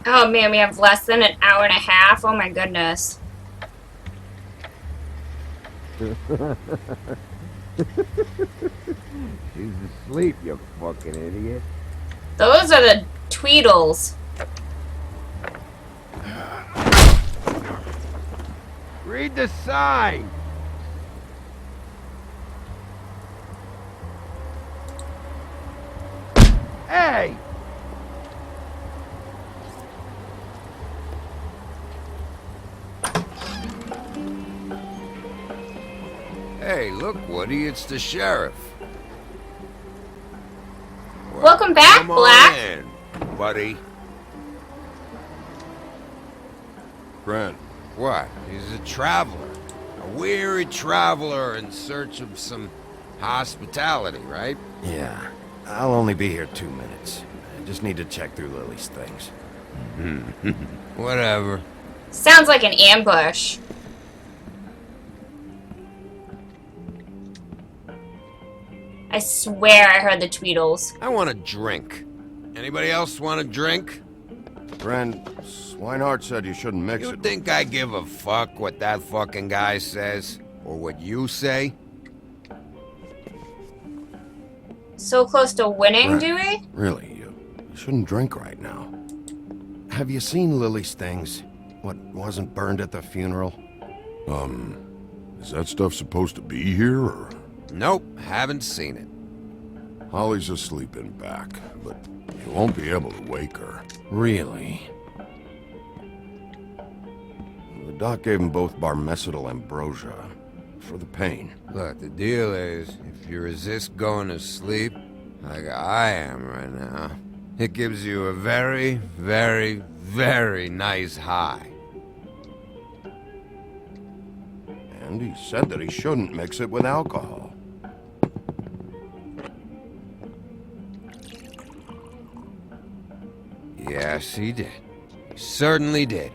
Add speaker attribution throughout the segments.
Speaker 1: Oh man, we have less than an hour and a half. Oh my goodness.
Speaker 2: She's asleep, you fucking idiot.
Speaker 1: Those are the Tweedles.
Speaker 2: Read the sign! Hey! Hey, look, Woody, it's the sheriff. Well,
Speaker 1: Welcome back,
Speaker 2: come
Speaker 1: Black.
Speaker 2: on in, buddy.
Speaker 3: Grant,
Speaker 2: What? He's a traveler. A weary traveler in search of some hospitality, right?
Speaker 4: Yeah, I'll only be here 2 minutes. I just need to check through Lily's things.
Speaker 2: Whatever.
Speaker 1: Sounds like an ambush. I swear I heard the Tweedles.
Speaker 2: I want a drink. Anybody else want a drink?
Speaker 4: Friend, Swinehart said you shouldn't mix
Speaker 2: You
Speaker 4: it.
Speaker 2: think I give a fuck what that fucking guy says? Or what you say?
Speaker 1: So close to winning,
Speaker 4: Right.
Speaker 1: do we?
Speaker 4: Really, you shouldn't drink right now. Have you seen Lily's things? What wasn't burned at the funeral?
Speaker 3: is that stuff supposed to be here, or?
Speaker 2: Nope, haven't seen it.
Speaker 3: Holly's asleep in back, but you won't be able to wake her.
Speaker 4: Really? The doc gave them both barmecidal ambrosia for the pain.
Speaker 2: Look, the deal is, if you resist going to sleep, like I am right now, it gives you a very, very, very nice high.
Speaker 4: And he said that he shouldn't mix it with alcohol.
Speaker 2: Yes, he did. He certainly did.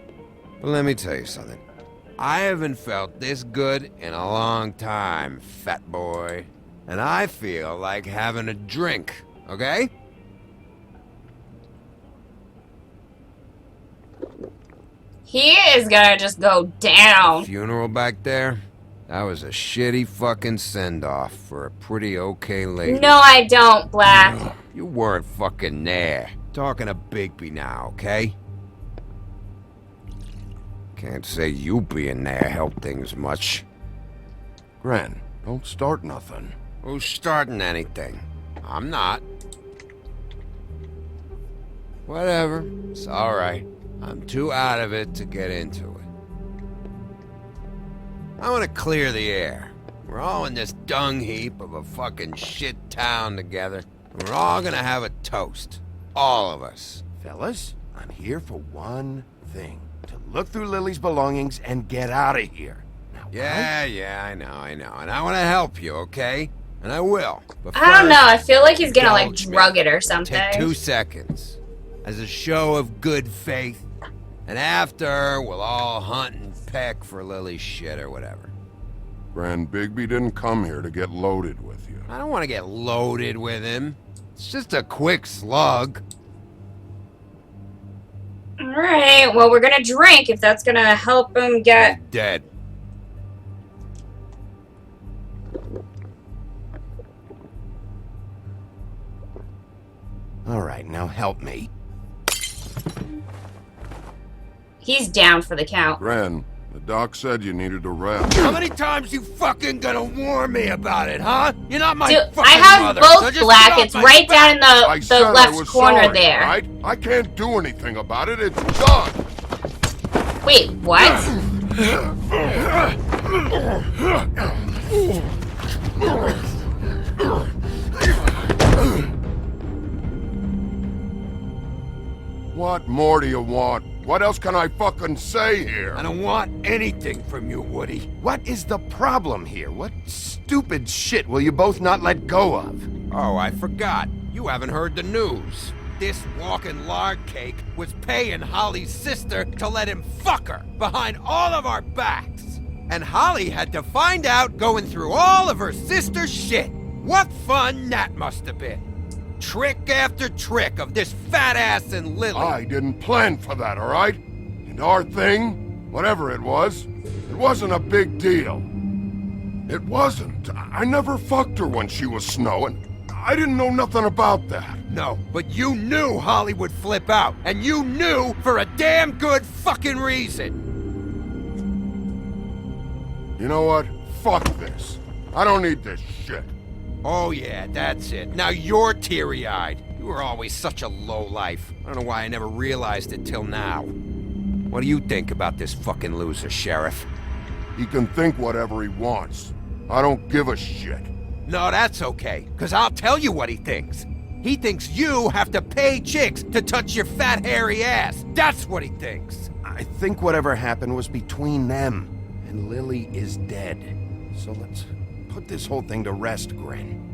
Speaker 2: But let me tell you something. I haven't felt this good in a long time, fat boy. And I feel like having a drink, okay?
Speaker 1: He is gonna just go down.
Speaker 2: Funeral back there? That was a shitty fucking send-off for a pretty okay lady.
Speaker 1: No, I don't, Black.
Speaker 2: You weren't fucking there. Talking to Bigby now, okay? Can't say you being there helped things much.
Speaker 4: Gran, don't start nothing.
Speaker 2: Who's starting anything? I'm not. Whatever. It's alright. I'm too out of it to get into it. I want to clear the air. We're all in this dung heap of a fucking shit town together. And we're all gonna have a toast. All of us.
Speaker 4: Fellas, I'm here for one thing. To look through Lily's belongings and get out of here. Now,
Speaker 2: Yeah, I know. And I want to help you, okay? And I will. But
Speaker 1: I don't
Speaker 2: first,
Speaker 1: know. I feel like he's gonna like
Speaker 2: indulge me.
Speaker 1: drug it or something.
Speaker 2: Take 2 seconds. As a show of good faith. And after, we'll all hunt and peck for Lily's shit or whatever.
Speaker 3: Grand Bigby didn't come here to get loaded with you.
Speaker 2: I don't want to get loaded with him. It's just a quick slug.
Speaker 1: Alright, well, we're gonna drink if that's gonna help him get.
Speaker 2: Dead.
Speaker 4: All right, now help me.
Speaker 1: He's down for the count.
Speaker 3: Gran, the doc said you needed a rest.
Speaker 2: How many times you fucking gonna warn me about it, huh? You're not my
Speaker 1: Dude,
Speaker 2: fucking
Speaker 1: I have
Speaker 2: mother,
Speaker 1: both,
Speaker 2: so just
Speaker 1: Black.
Speaker 2: get off
Speaker 1: It's
Speaker 2: my
Speaker 1: right down in
Speaker 3: I
Speaker 1: the
Speaker 3: said I
Speaker 1: left
Speaker 3: was
Speaker 1: corner
Speaker 3: sorry,
Speaker 1: there.
Speaker 3: right? I can't do anything about it. It's done.
Speaker 1: Wait, what?
Speaker 3: What more do you want? What else can I fucking say here?
Speaker 2: I don't want anything from you, Woody.
Speaker 4: What is the problem here? What stupid shit will you both not let go of?
Speaker 2: Oh, I forgot. You haven't heard the news. This walking lard cake was paying Holly's sister to let him fuck her behind all of our backs. And Holly had to find out going through all of her sister's shit. What fun that must have been. Trick after trick of this fat ass and Lily.
Speaker 3: I didn't plan for that, all right? And our thing, whatever it wasn't a big deal. It wasn't. I never fucked her when she was snowing. I didn't know nothing about that.
Speaker 2: No, but you knew Holly would flip out, and you knew for a damn good fucking reason.
Speaker 3: You know what? Fuck this. I don't need this shit.
Speaker 2: Oh yeah, that's it. Now you're teary-eyed. You were always such a lowlife. I don't know why I never realized it till now. What do you think about this fucking loser, Sheriff?
Speaker 3: He can think whatever he wants. I don't give a shit.
Speaker 2: No, that's okay, because I'll tell you what he thinks. He thinks you have to pay chicks to touch your fat, hairy ass. That's what he thinks.
Speaker 4: I think whatever happened was between them. And Lily is dead. So let's put this whole thing to rest, Grin.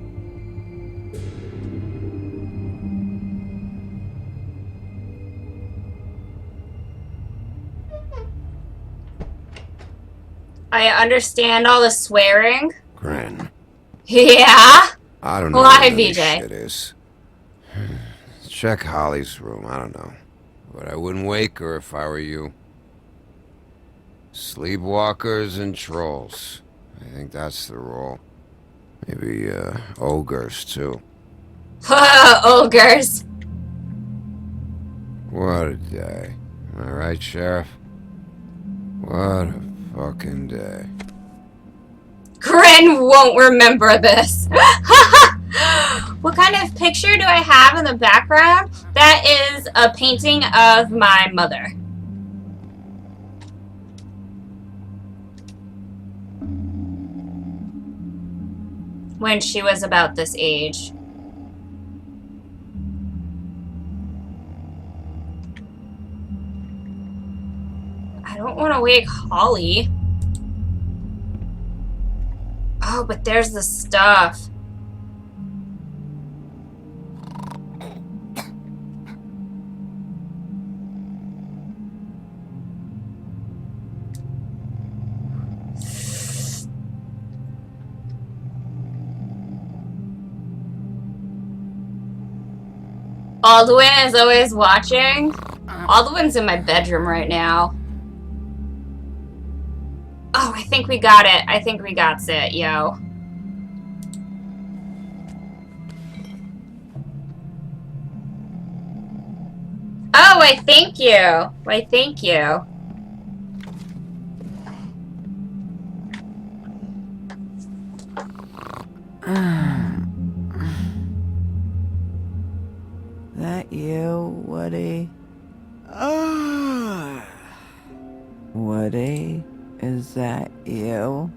Speaker 1: I understand all the swearing.
Speaker 4: Grin.
Speaker 1: Yeah?
Speaker 2: I don't know
Speaker 1: Why,
Speaker 2: what this
Speaker 1: VJ?
Speaker 2: shit is. Check Holly's room, I don't know. But I wouldn't wake her if I were you. Sleepwalkers and trolls. I think that's the rule. Maybe, ogres, too.
Speaker 1: Ogres.
Speaker 2: What a day. Am I right, Sheriff? What a fucking day.
Speaker 1: Grin won't remember this. What kind of picture do I have in the background? That is a painting of my mother. When she was about this age. I don't want to wake Holly. Oh, but there's the stuff. Alduin is always watching. Alduin's in my bedroom right now. Oh, I think we got it. I think we got it, yo. Oh, why thank you. Why thank you.
Speaker 5: That you, Woody? Woody? Is that you?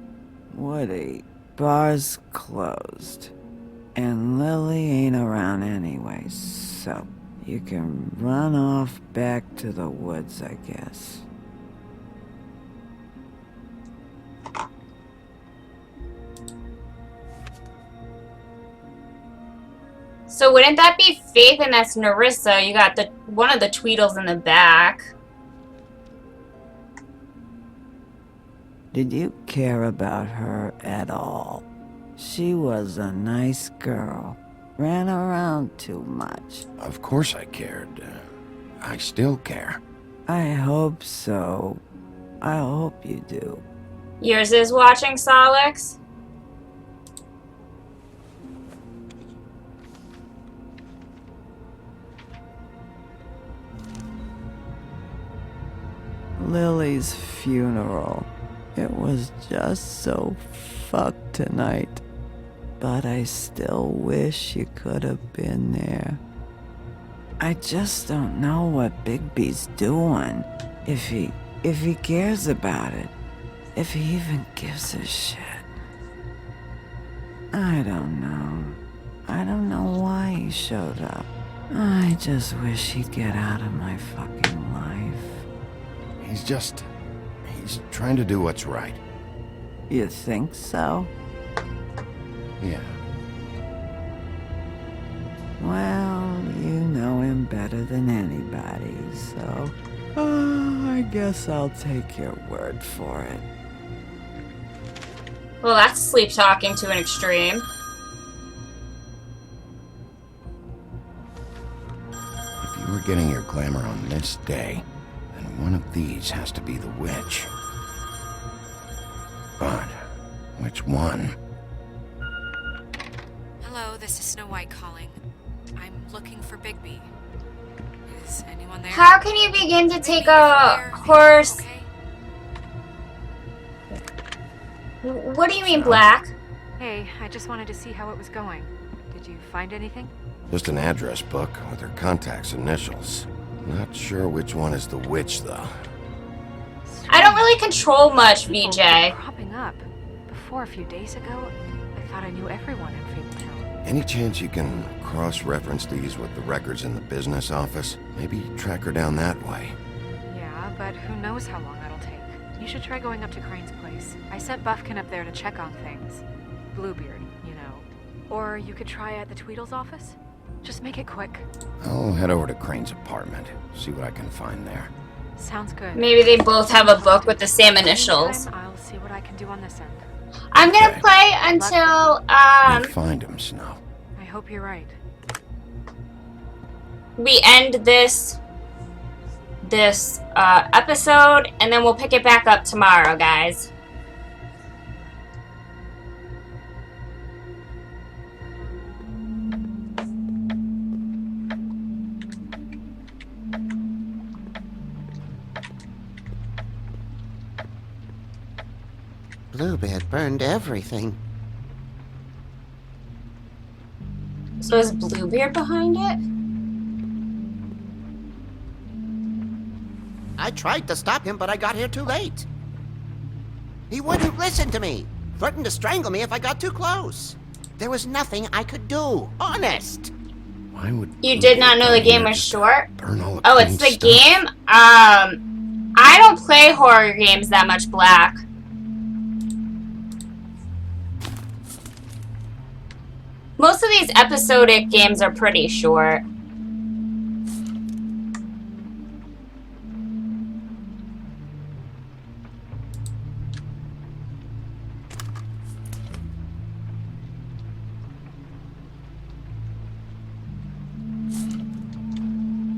Speaker 5: Woody, bar's closed. And Lily ain't around anyway, so you can run off back to the woods, I guess.
Speaker 1: So wouldn't that be Faith and that's Narissa? You got the one of the Tweedles in the back.
Speaker 5: Did you care about her at all? She was a nice girl. Ran around too much.
Speaker 4: Of course I cared. I still care.
Speaker 5: I hope so. I hope you do.
Speaker 1: Yours is watching Solix?
Speaker 5: Lily's funeral. It was just so fucked tonight. But I still wish you could have been there. I just don't know what Bigby's doing. If he cares about it. If he even gives a shit. I don't know. I don't know why he showed up. I just wish he'd get out of my fucking life.
Speaker 4: He's trying to do what's right.
Speaker 5: You think so?
Speaker 4: Yeah.
Speaker 5: Well, you know him better than anybody, so... I guess I'll take your word for it.
Speaker 1: Well, that's sleep talking to an extreme.
Speaker 4: we're getting your glamour on this day, then one of these has to be the witch. But which one?
Speaker 6: Hello, this is Snow White calling. I'm looking for Bigby. Is anyone there?
Speaker 1: How can you begin to take a horse?
Speaker 6: Okay.
Speaker 1: What do you mean, Black?
Speaker 6: Hey, I just wanted to see how it was going. Did you find anything?
Speaker 4: Just an address book with her contact's initials. Not sure which one is the witch, though.
Speaker 1: I don't really control much,
Speaker 6: People
Speaker 1: VJ.
Speaker 6: keep cropping up. Before, a few days ago, I thought I knew everyone in Fabletown.
Speaker 4: Any chance you can cross-reference these with the records in the business office? Maybe track her down that way.
Speaker 6: Yeah, but who knows how long that'll take. You should try going up to Crane's place. I sent Buffkin up there to check on things. Bluebeard, you know. Or you could try at the Tweedle's office. Just make it quick.
Speaker 4: I'll head over to Crane's apartment, see what I can find there.
Speaker 6: Sounds good.
Speaker 1: Maybe they both have a book with the same initials.
Speaker 6: Meantime, I'll see what I can do on this end.
Speaker 1: I'm gonna
Speaker 4: Okay.
Speaker 1: play until
Speaker 4: You find him, Snow.
Speaker 6: I hope you're right.
Speaker 1: we end this episode, and then we'll pick it back up tomorrow, guys.
Speaker 7: Bluebeard burned everything.
Speaker 1: So is Bluebeard behind it?
Speaker 7: I tried to stop him, but I got here too late. He wouldn't listen to me. Threatened to strangle me if I got too close. There was nothing I could do. Honest.
Speaker 4: Why would
Speaker 1: You did not know the game was
Speaker 4: just
Speaker 1: short?
Speaker 4: burn all the
Speaker 1: Oh, it's
Speaker 4: Crane's
Speaker 1: the
Speaker 4: stuff?
Speaker 1: game? I don't play horror games that much, Black. Most of these episodic games are pretty short.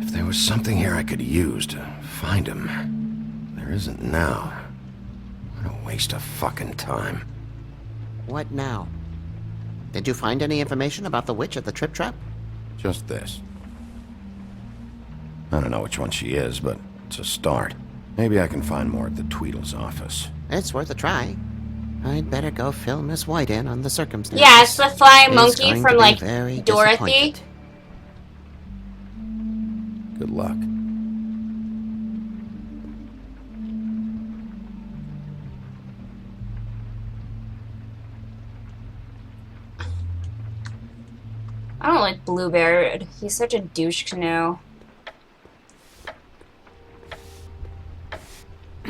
Speaker 4: If there was something here I could use to find him, there isn't now. What a waste of fucking time.
Speaker 7: What now? Did you find any information about the witch at the Trip Trap?
Speaker 4: Just this. I don't know which one she is, but it's a start. Maybe I can find more at the Tweedle's office.
Speaker 7: It's worth a try. I'd better go fill Miss White in on the circumstances.
Speaker 1: Yeah, it's the flying
Speaker 7: She's
Speaker 1: monkey
Speaker 7: going
Speaker 1: from,
Speaker 7: to be
Speaker 1: like,
Speaker 7: very
Speaker 1: Dorothy.
Speaker 7: disappointed.
Speaker 4: Good luck.
Speaker 1: I don't like Bluebeard. He's such a douche canoe.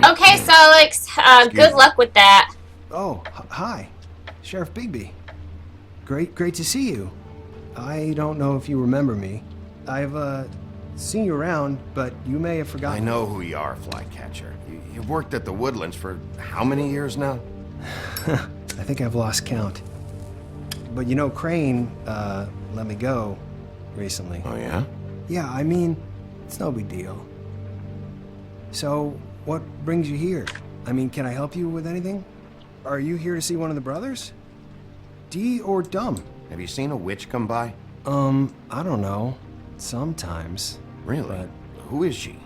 Speaker 1: Okay, so Alex, good luck with that.
Speaker 8: Oh, hi. Sheriff Bigby. Great to see you. I don't know if you remember me. I've, seen you around, but you may have
Speaker 4: I
Speaker 8: forgotten.
Speaker 4: know who you are, Flycatcher. You've worked at the Woodlands for how many years now?
Speaker 8: I think I've lost count. But you know, Crane, let me go recently.
Speaker 4: Oh, yeah?
Speaker 8: Yeah, I mean, it's no big deal. So, what brings you here? I mean, can I help you with anything? Are you here to see one of the brothers? D or Dumb?
Speaker 4: Have you seen a witch come by?
Speaker 8: I don't know. Sometimes.
Speaker 4: Really?
Speaker 8: But,
Speaker 4: Who is she?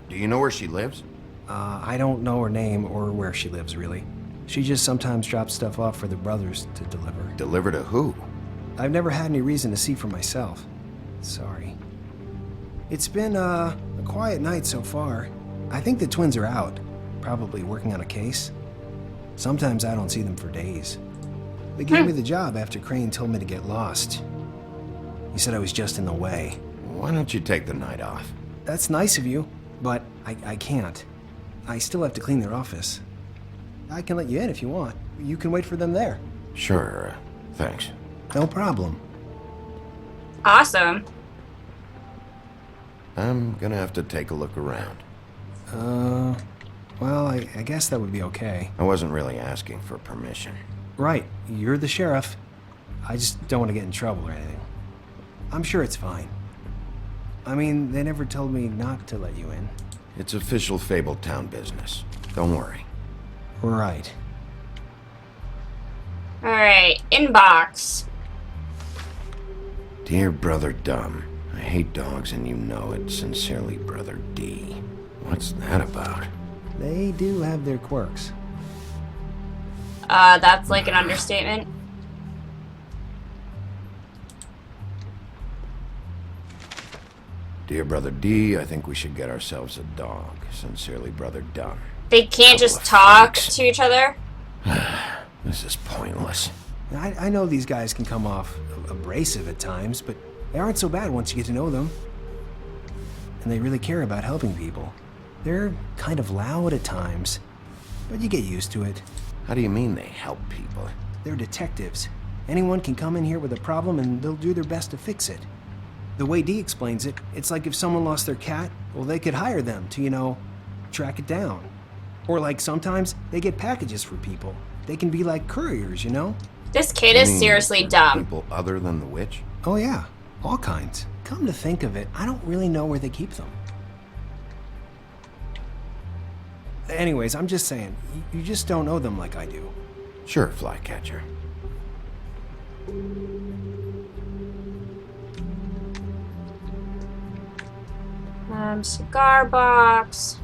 Speaker 4: Do you know where she lives?
Speaker 8: I don't know her name or where she lives, really. She just sometimes drops stuff off for the brothers to deliver.
Speaker 4: Deliver to who?
Speaker 8: I've never had any reason to see for myself. Sorry. It's been, a quiet night so far. I think the twins are out, probably working on a case. Sometimes I don't see them for days. They gave me the job after Crane told me to get lost. He said I was just in the way.
Speaker 4: Why don't you take the night off?
Speaker 8: That's nice of you, but I can't. I still have to clean their office. I can let you in if you want. You can wait for them there.
Speaker 4: Sure, thanks.
Speaker 8: No problem.
Speaker 1: Awesome.
Speaker 4: I'm gonna have to take a look around.
Speaker 8: Well, I guess that would be okay.
Speaker 4: I wasn't really asking for permission.
Speaker 8: Right, you're the sheriff. I just don't want to get in trouble or anything. I'm sure it's fine. I mean, they never told me not to let you in.
Speaker 4: It's official Fabletown business. Don't worry.
Speaker 8: Right.
Speaker 1: Alright, inbox.
Speaker 4: Dear Brother Dumb, I hate dogs and you know it. Sincerely, Brother D. What's that about?
Speaker 8: They do have their quirks.
Speaker 1: That's like an understatement.
Speaker 4: Dear Brother D, I think we should get ourselves a dog. Sincerely, Brother Dumb.
Speaker 1: They can't just
Speaker 4: Couple of
Speaker 1: talk
Speaker 4: freaks.
Speaker 1: to each other.
Speaker 4: This is pointless.
Speaker 8: I know these guys can come off abrasive at times, but they aren't so bad once you get to know them. And they really care about helping people. They're kind of loud at times, but you get used to it.
Speaker 4: How do you mean they help people?
Speaker 8: They're detectives. Anyone can come in here with a problem and they'll do their best to fix it. The way Dee explains it, it's like if someone lost their cat, well, they could hire them to, you know, track it down. Or like sometimes they get packages for people. They can be like couriers, you know?
Speaker 1: This kid
Speaker 4: You
Speaker 1: is
Speaker 4: mean
Speaker 1: seriously
Speaker 4: for
Speaker 1: dumb.
Speaker 4: People other than the witch?
Speaker 8: Oh yeah, all kinds. Come to think of it, I don't really know where they keep them. Anyways, I'm just saying, you just don't know them like I do.
Speaker 4: Sure, Flycatcher.
Speaker 1: Cigar box.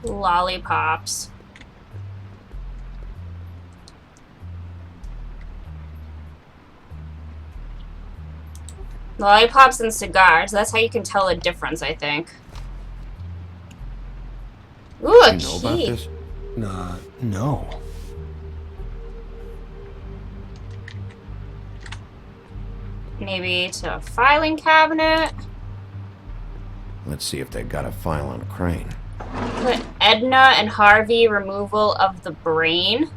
Speaker 1: Lollipops. Lollipops and cigars. That's how you can tell a difference, I think. Ooh, a
Speaker 4: You know about
Speaker 1: key.
Speaker 4: this?
Speaker 8: No.
Speaker 1: Maybe to a filing cabinet.
Speaker 4: Let's see if they got a file on Crane.
Speaker 1: Put Edna and Harvey removal of the brain.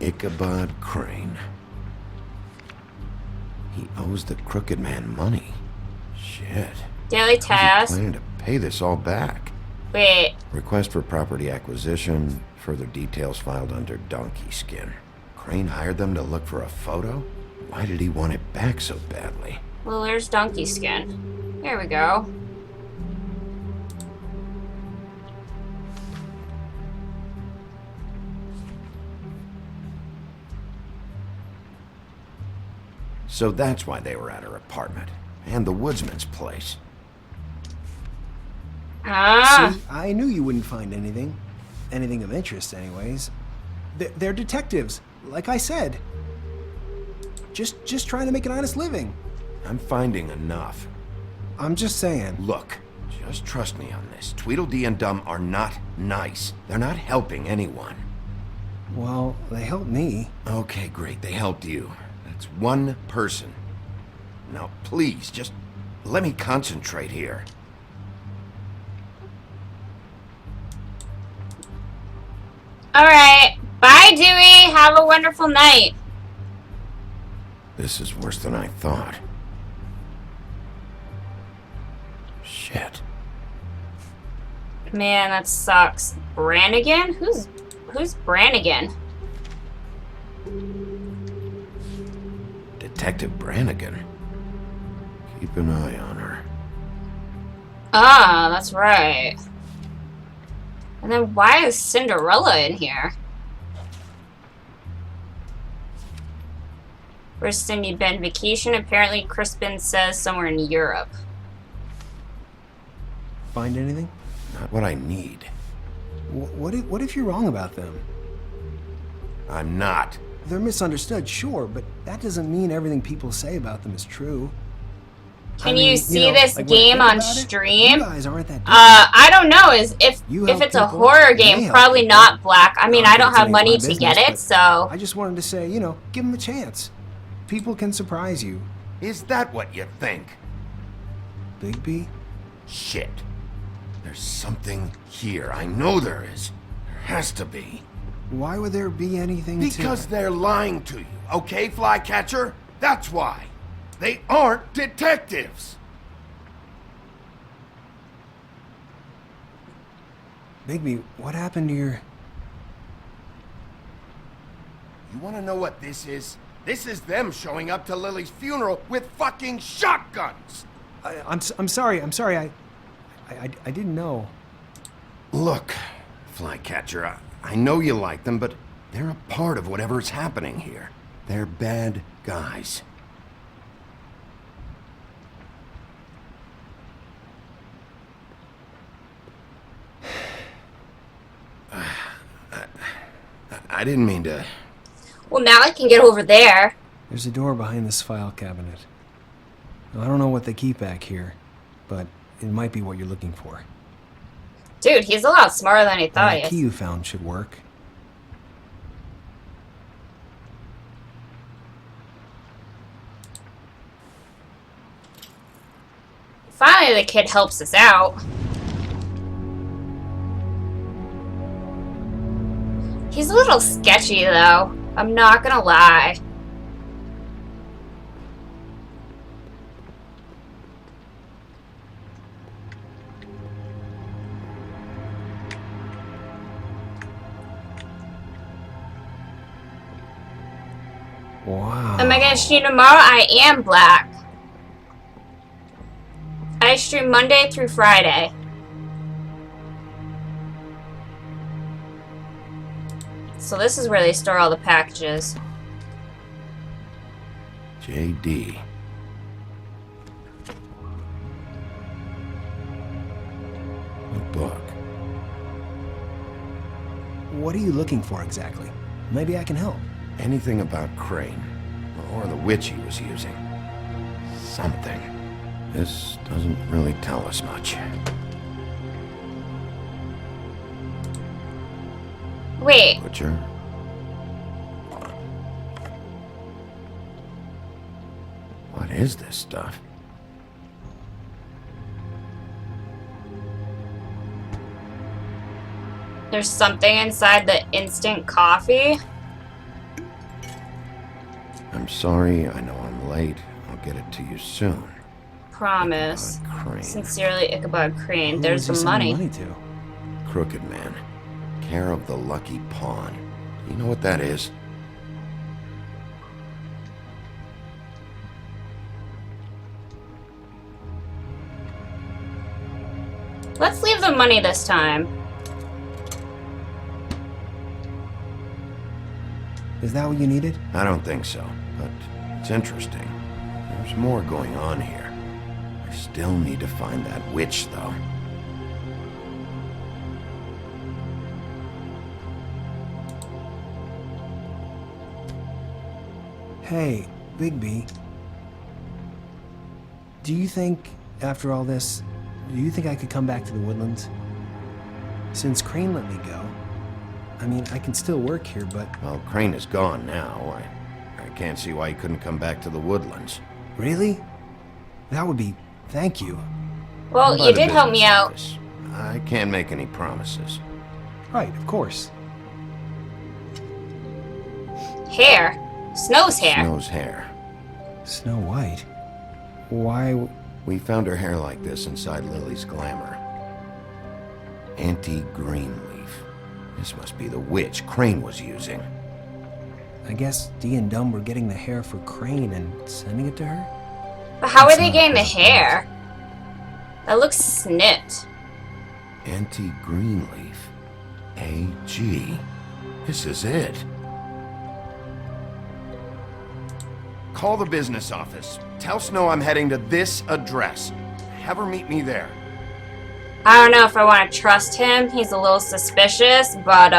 Speaker 4: Ichabod Crane. He owes the crooked man money. Shit.
Speaker 1: Daily
Speaker 4: How's he
Speaker 1: task.
Speaker 4: planning to pay this all back?
Speaker 1: Wait,
Speaker 4: Request for property acquisition. Further details filed under donkey skin. Crane hired them to look for a photo? Why did he want it back so badly?
Speaker 1: well, there's donkey skin. There we go.
Speaker 4: So that's why they were at her apartment. And the woodsman's place.
Speaker 1: Ah,
Speaker 8: See, I knew you wouldn't find anything. Anything of interest, anyways. They're detectives, like I said. Just trying to make an honest living.
Speaker 4: I'm finding enough.
Speaker 8: I'm just saying.
Speaker 4: Look, just trust me on this. Tweedledee and Dumb are not nice. They're not helping anyone.
Speaker 8: Well, they helped me.
Speaker 4: Okay, great. They helped you. That's one person. Now, please, just let me concentrate here.
Speaker 1: alright. Bye, Dewey. Have a wonderful night.
Speaker 4: This is worse than I thought. Shit.
Speaker 1: Man, that sucks. Brannigan? Who's Brannigan?
Speaker 4: Detective Brannigan. Keep an eye on her.
Speaker 1: Ah, that's right. And then why is Cinderella in here? Where's Cindy been? Vacation? Apparently Crispin says somewhere in Europe.
Speaker 8: Find anything?
Speaker 4: Not what I need.
Speaker 8: What if you're wrong about them?
Speaker 4: I'm not.
Speaker 8: They're misunderstood, sure, but that doesn't mean everything people say about them is true.
Speaker 1: Can you see this
Speaker 8: like, when I
Speaker 1: game
Speaker 8: think
Speaker 1: on
Speaker 8: about it,
Speaker 1: stream?
Speaker 8: You guys aren't that different.
Speaker 1: I don't know. If
Speaker 8: You help
Speaker 1: it's a
Speaker 8: people,
Speaker 1: horror
Speaker 8: they
Speaker 1: game,
Speaker 8: help
Speaker 1: probably
Speaker 8: people.
Speaker 1: not Black. I mean,
Speaker 8: Not
Speaker 1: I
Speaker 8: that
Speaker 1: don't
Speaker 8: it's
Speaker 1: have
Speaker 8: any of
Speaker 1: money
Speaker 8: my
Speaker 1: to
Speaker 8: business,
Speaker 1: get it,
Speaker 8: but
Speaker 1: so
Speaker 8: I just wanted to say, give them a chance. People can surprise you.
Speaker 4: Is that what you think?
Speaker 8: Bigby?
Speaker 4: Shit. There's something here. I know there is. There has to be.
Speaker 8: Why would there be anything
Speaker 4: Because
Speaker 8: to...
Speaker 4: they're lying to you, okay, Flycatcher? That's why. They aren't detectives.
Speaker 8: Bigby, what happened to your...
Speaker 3: You wanna know what this is? This is them showing up to Lily's funeral with fucking shotguns!
Speaker 8: I'm sorry. I didn't know.
Speaker 4: Look, Flycatcher, I know you like them, but they're a part of whatever's happening here. They're bad guys. I didn't mean to...
Speaker 1: Well, now I can get over there.
Speaker 8: There's a door behind this file cabinet. Now, I don't know what they keep back here, but it might be what you're looking for.
Speaker 1: Dude, he's a lot smarter than he thought
Speaker 8: And
Speaker 1: he
Speaker 8: the key
Speaker 1: is.
Speaker 8: you found should work.
Speaker 1: Finally, the kid helps us out. He's a little sketchy, though. I'm not gonna lie.
Speaker 8: Wow.
Speaker 1: Am I gonna stream tomorrow? I am black. I stream Monday through Friday. So this is where they store all the packages.
Speaker 4: JD. A book.
Speaker 8: What are you looking for exactly? Maybe I can help.
Speaker 4: Anything about Crane, or the witch he was using. Something. This doesn't really tell us much.
Speaker 1: Wait,
Speaker 4: Butcher? What is this stuff?
Speaker 1: there's something inside the instant coffee.
Speaker 4: I'm sorry, I know I'm late. I'll get it to you soon.
Speaker 1: Promise.
Speaker 4: Crane.
Speaker 1: Sincerely, Ichabod Crane.
Speaker 8: Who
Speaker 1: There's
Speaker 8: was
Speaker 1: the
Speaker 8: he sending
Speaker 1: money.
Speaker 8: to?
Speaker 4: Crooked Man. Care of the Lucky Pawn. You know what that is?
Speaker 1: Let's leave the money this time.
Speaker 8: Is that what you needed?
Speaker 4: I don't think so, but it's interesting. There's more going on here. I still need to find that witch, though.
Speaker 8: Hey, Bigby. Do you think, after all this, do you think I could come back to the Woodlands? Since Crane let me go, I mean, I can still work here, but...
Speaker 4: Well, Crane is gone now. I can't see why he couldn't come back to the Woodlands.
Speaker 8: Really? That would be... Thank you.
Speaker 1: Well,
Speaker 4: By
Speaker 1: you
Speaker 4: the
Speaker 1: did help me
Speaker 4: business
Speaker 1: out.
Speaker 4: office. I can't make any promises.
Speaker 8: Right, of course.
Speaker 1: Hair. Snow's hair.
Speaker 4: Snow's hair.
Speaker 8: Snow White? Why...
Speaker 4: We found her hair like this inside Lily's glamour. Anti-green leaf. This must be the witch Crane was using.
Speaker 8: I guess Dee and Dumb were getting the hair for Crane and sending it to her?
Speaker 1: But how are
Speaker 8: That's
Speaker 1: they
Speaker 8: not
Speaker 1: getting the
Speaker 8: possible.
Speaker 1: hair? That looks snipped.
Speaker 4: Anti-green leaf. AG. This is it. Call the business office. Tell Snow I'm heading to this address. Have her meet me there.
Speaker 1: I don't know if I want to trust him. He's a little suspicious, but